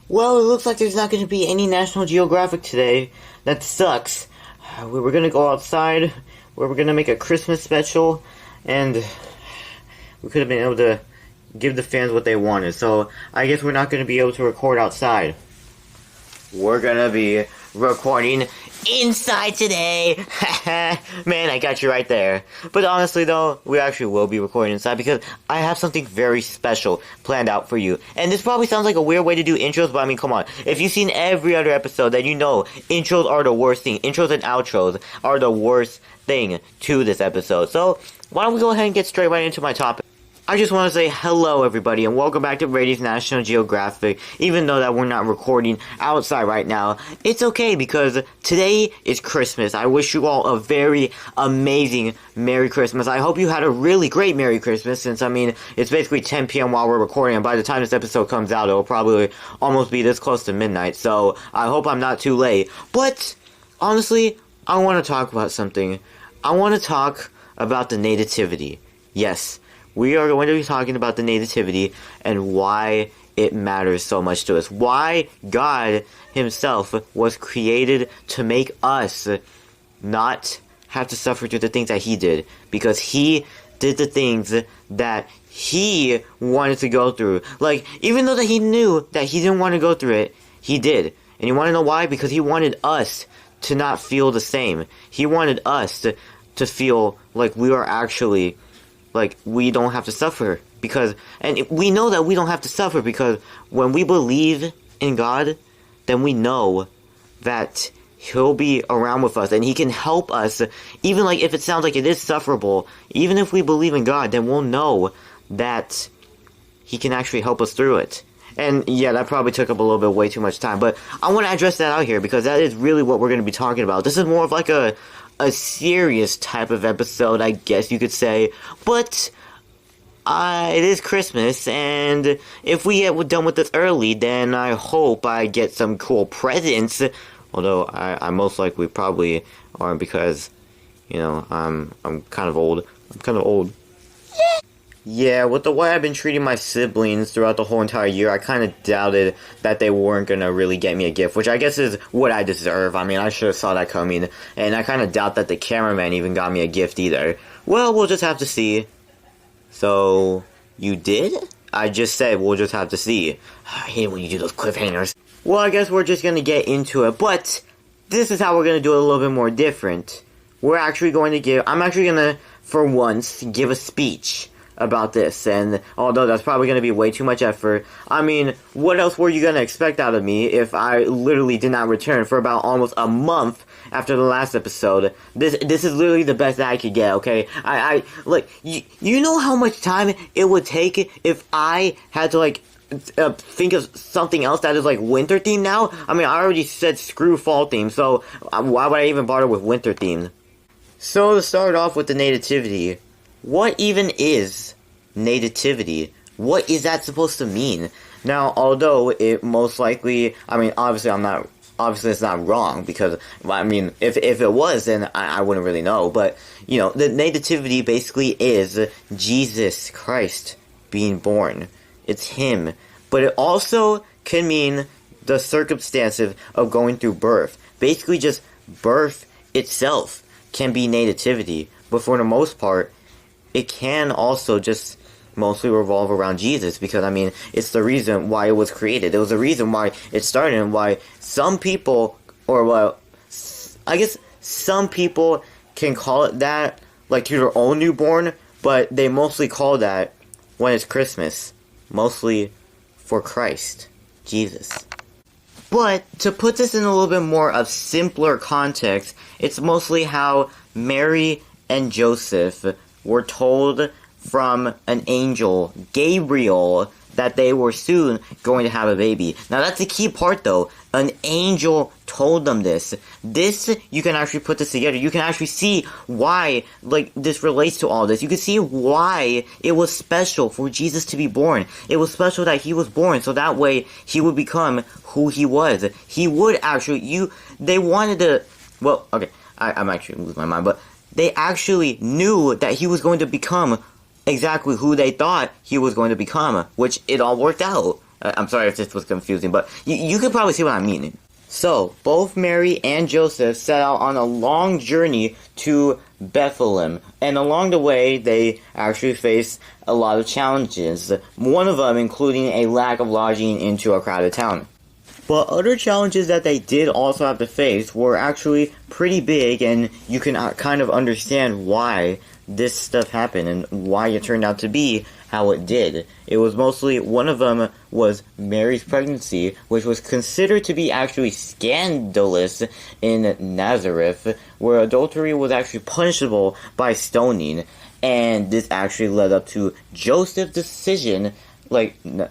Well, it looks like there's not going to be any National Geographic today. That sucks. We were going to go outside, we were going to make a Christmas special, and we could have been able to give the fans what they wanted. So, I guess we're not going to be able to record outside. We're going to be recording inside today. Man, I got you right there. But honestly though, we actually will be recording inside because I have something very special planned out for you. And this probably sounds like a weird way to do intros, but I mean, come on. If you've seen every other episode, then you know intros are the worst thing. Intros and outros are the worst thing to this episode. So, why don't we go ahead and get straight right into my topic. I just want to say hello everybody and welcome back to Brady's National Geographic. Even though that we're not recording outside right now, it's okay because today is Christmas. I wish you all a very amazing Merry Christmas. I hope you had a really great Merry Christmas since, I mean, it's basically 10 p.m. while we're recording, and by the time this episode comes out, it'll probably almost be this close to midnight, so I hope I'm not too late. But, honestly, I want to talk about something. I want to talk about the nativity. Yes. We are going to be talking about the nativity and why it matters so much to us. Why God himself was created to make us not have to suffer through the things that he did. Because he did the things that he wanted to go through. Like, even though that he knew that he didn't want to go through it, he did. And you want to know why? Because he wanted us to not feel the same. He wanted us to feel like we are actually... like, we don't have to suffer, because, and we know that we don't have to suffer, because when we believe in God, then we know that he'll be around with us, and he can help us, even like if it sounds like it is sufferable, even if we believe in God, then we'll know that he can actually help us through it. And yeah, that probably took up a little bit way too much time, but I want to address that out here, because that is really what we're going to be talking about. This is more of like a serious type of episode, I guess you could say, but it is Christmas, and if we get done with this early, then I hope I get some cool presents, although I most likely probably aren't, because, you know, I'm kind of old. Yeah, with the way I've been treating my siblings throughout the whole entire year, I kind of doubted that they weren't gonna really get me a gift, which I guess is what I deserve. I mean, I should have saw that coming, and I kind of doubt that the cameraman even got me a gift either. Well, we'll just have to see. So, you did? I just said we'll just have to see. I hate when you do those cliffhangers. Well, I guess we're just gonna get into it, but this is how we're gonna do it a little bit more different. I'm actually gonna, for once, give a speech about this, and although that's probably going to be way too much effort, I mean, what else were you going to expect out of me if I literally did not return for about almost a month after the last episode? This is literally the best that I could get, okay? I like, you know how much time it would take if I had to, like, think of something else that is, like, winter themed now? I mean, I already said screw fall theme, so why would I even bother with winter themed? So, to start off with the nativity, what even is nativity? What is that supposed to mean? Now, although it most likely, I mean, obviously it's not wrong, because, I mean, if it was, then I wouldn't really know, but, you know, the nativity basically is Jesus Christ being born. It's him. But it also can mean the circumstances of going through birth. Basically, just birth itself can be nativity, but for the most part, it can also just mostly revolve around Jesus, because, I mean, it's the reason why it was created. It was the reason why it started, and why some people, or, well, I guess some people can call it that, like, to their own newborn, but they mostly call that when it's Christmas, mostly for Christ, Jesus. But, to put this in a little bit more of simpler context, it's mostly how Mary and Joseph were told from an angel, Gabriel, that they were soon going to have a baby. Now that's the key part though. An angel told them this. You can actually put this together. You can actually see why, like, this relates to all this. You can see why it was special for Jesus to be born. It was special that he was born, so that way he would become who he was. He would actually, they wanted to, well, okay, I'm actually losing my mind, but they actually knew that he was going to become exactly who they thought he was going to become, which it all worked out. I'm sorry if this was confusing, but you could probably see what I mean. So, both Mary and Joseph set out on a long journey to Bethlehem, and along the way, they actually faced a lot of challenges, one of them including a lack of lodging into a crowded town. But other challenges that they did also have to face were actually pretty big, and you can kind of understand why this stuff happened and why it turned out to be how it did. It was mostly, one of them was Mary's pregnancy, which was considered to be actually scandalous in Nazareth, where adultery was actually punishable by stoning, and this actually led up to Joseph's decision,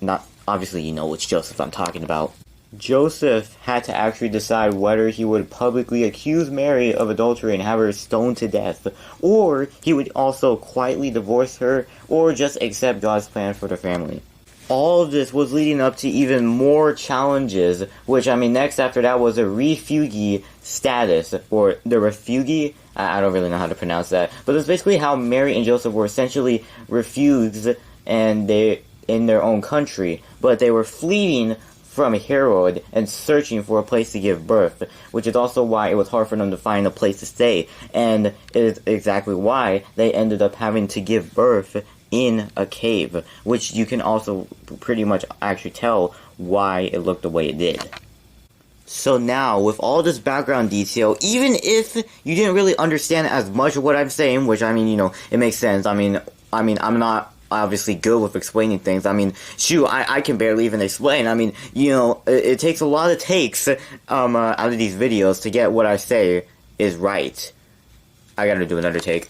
not, obviously you know which Joseph I'm talking about. Joseph had to actually decide whether he would publicly accuse Mary of adultery and have her stoned to death, or he would also quietly divorce her, or just accept God's plan for their family. All of this was leading up to even more challenges, which, next after that was a refugee status, or the refugee, I don't really know how to pronounce that, but it's basically how Mary and Joseph were essentially refugees and they in their own country, but they were fleeing from Herod and searching for a place to give birth, which is also why it was hard for them to find a place to stay, and it is exactly why they ended up having to give birth in a cave, which you can also pretty much actually tell why it looked the way it did. So now, with all this background detail, even if you didn't really understand as much of what I'm saying, which it makes sense. I'm not obviously good with explaining things. I can barely even explain. It takes a lot of takes out of these videos to get what I say is right. I gotta do another take.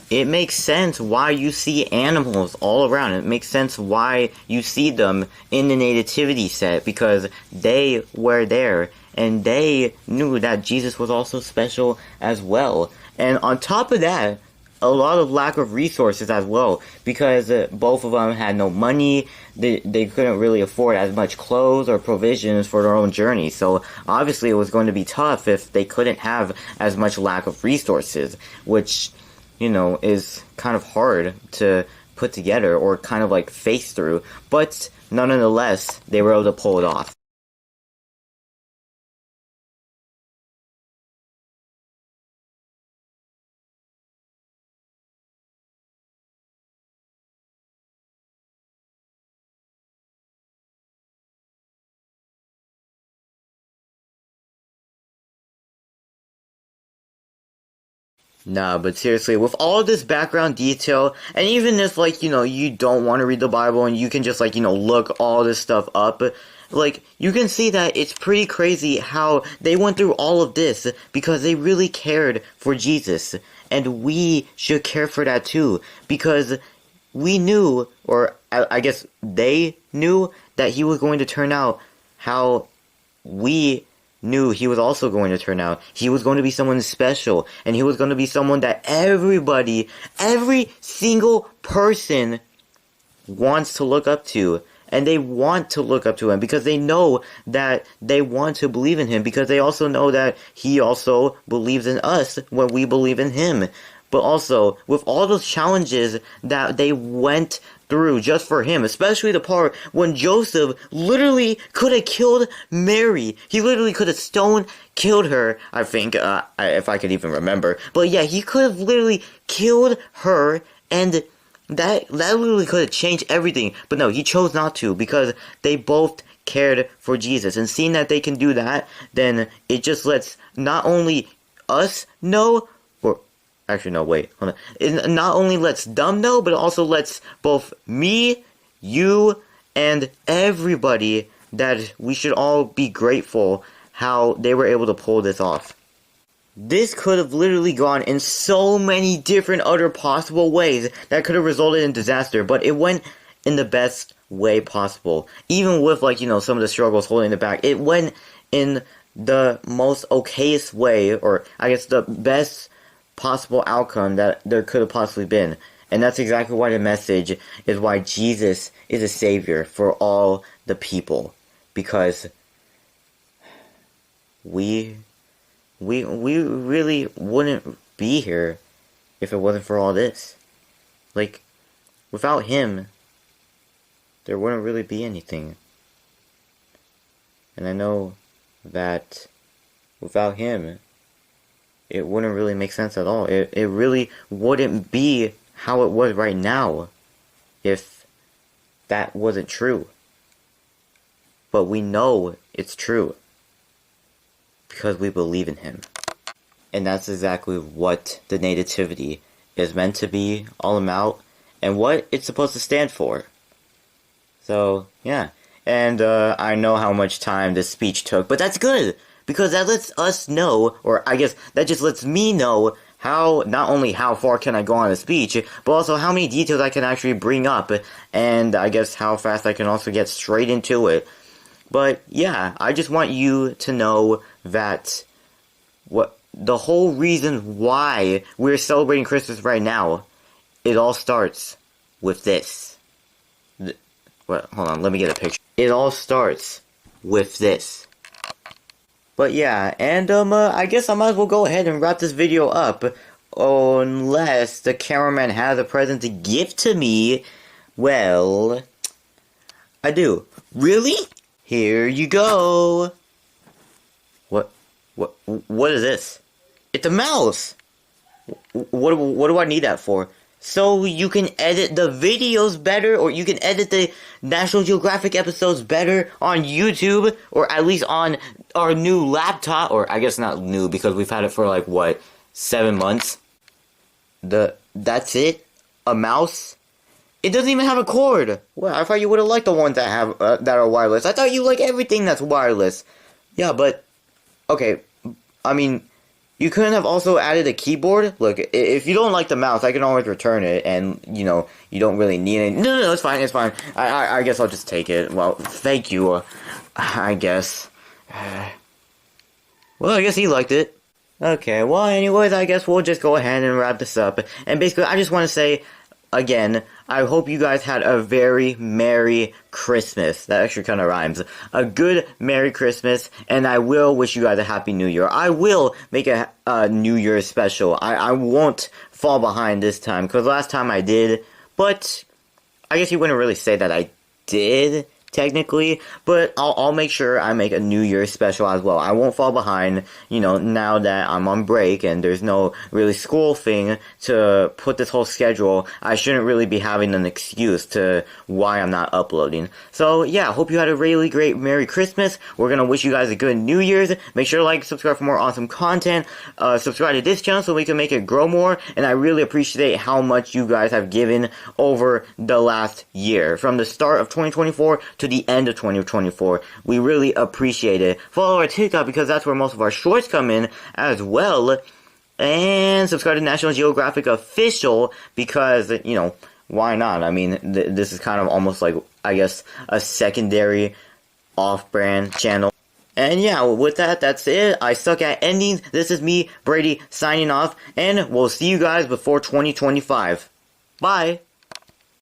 It makes sense why you see animals all around. It makes sense why you see them in the nativity set, because they were there and they knew that Jesus was also special as well. And on top of that, a lot of lack of resources as well, because both of them had no money. They couldn't really afford as much clothes or provisions for their own journey, so obviously it was going to be tough if they couldn't have as much lack of resources, which is kind of hard to put together or kind of face through, but nonetheless they were able to pull it off. Nah, but seriously, with all this background detail, and even if, you don't want to read the Bible and you can just, look all this stuff up, you can see that it's pretty crazy how they went through all of this because they really cared for Jesus. And we should care for that too, because we knew, or I guess they knew, that he was going to turn out how we knew he was also going to turn out. He was going to be someone special, and he was going to be someone that everybody, every single person wants to look up to, and they want to look up to him because they know that they want to believe in him, because they also know that he also believes in us when we believe in him. But also, with all those challenges that they went through just for him, especially the part when Joseph literally could have killed Mary. He literally could have killed her, I think, if I could even remember. But yeah, he could have literally killed her, and that literally could have changed everything. But no, he chose not to, because they both cared for Jesus. And seeing that they can do that, then it just lets not only us know, actually, no, wait, hold on. It not only lets them know, but it also lets both me, you, and everybody that we should all be grateful how they were able to pull this off. This could have literally gone in so many different other possible ways that could have resulted in disaster, but it went in the best way possible. Even with, some of the struggles holding it back, it went in the most okayest way, or I guess the best possible outcome that there could have possibly been. And that's exactly why the message is why Jesus is a savior for all the people, because we really wouldn't be here if it wasn't for all this. Without him, there wouldn't really be anything. And I know that without him, it wouldn't really make sense at all. It really wouldn't be how it was right now if that wasn't true. But we know it's true because we believe in him. And that's exactly what the nativity is meant to be all about and what it's supposed to stand for. So, yeah. And I know how much time this speech took, but that's good because that lets us know, or I guess that just lets me know how, not only how far can I go on a speech, but also how many details I can actually bring up, and I guess how fast I can also get straight into it. But yeah, I just want you to know that what the whole reason why we're celebrating Christmas right now, it all starts with this. Hold on, let me get a picture. It all starts with this. But yeah, and I guess I might as well go ahead and wrap this video up, unless the cameraman has a present to give to me. Well, I do. Really? Here you go. What is this? It's a mouse. What do I need that for? So you can edit the videos better, or you can edit the National Geographic episodes better on YouTube, or at least on our new laptop, or I guess not new because we've had it for like, what, 7 months? That's it? A mouse? It doesn't even have a cord. Well, I thought you would have liked the ones that have that are wireless. I thought you like everything that's wireless. Yeah, but okay. I mean, you couldn't have also added a keyboard? Look, if you don't like the mouse, I can always return it, and, you know, you don't really need it. No, it's fine, it's fine. I guess I'll just take it. Well, thank you, I guess. Well, I guess he liked it. Okay, well, anyways, I guess we'll just go ahead and wrap this up. And basically, I just want to say, again, I hope you guys had a very Merry Christmas. That actually kind of rhymes. A good Merry Christmas, and I will wish you guys a Happy New Year. I will make a New Year's special. I won't fall behind this time, because last time I did, but I guess you wouldn't really say that I did, technically, but I'll make sure I make a New Year's special as well. I won't fall behind, you know, now that I'm on break and there's no really school thing to put this whole schedule. I shouldn't really be having an excuse to why I'm not uploading. So yeah, hope you had a really great Merry Christmas. We're gonna wish you guys a good New Year's. Make sure to like, subscribe for more awesome content. Subscribe to this channel so we can make it grow more, and I really appreciate how much you guys have given over the last year. From the start of 2024 to the end of 2024. We really appreciate it. Follow our TikTok because that's where most of our shorts come in as well. And subscribe to National Geographic Official because, you know, why not? I mean, this is kind of almost like, I guess, a secondary off-brand channel. And yeah, with that, that's it. I suck at endings. This is me, Brady, signing off. And we'll see you guys before 2025. Bye!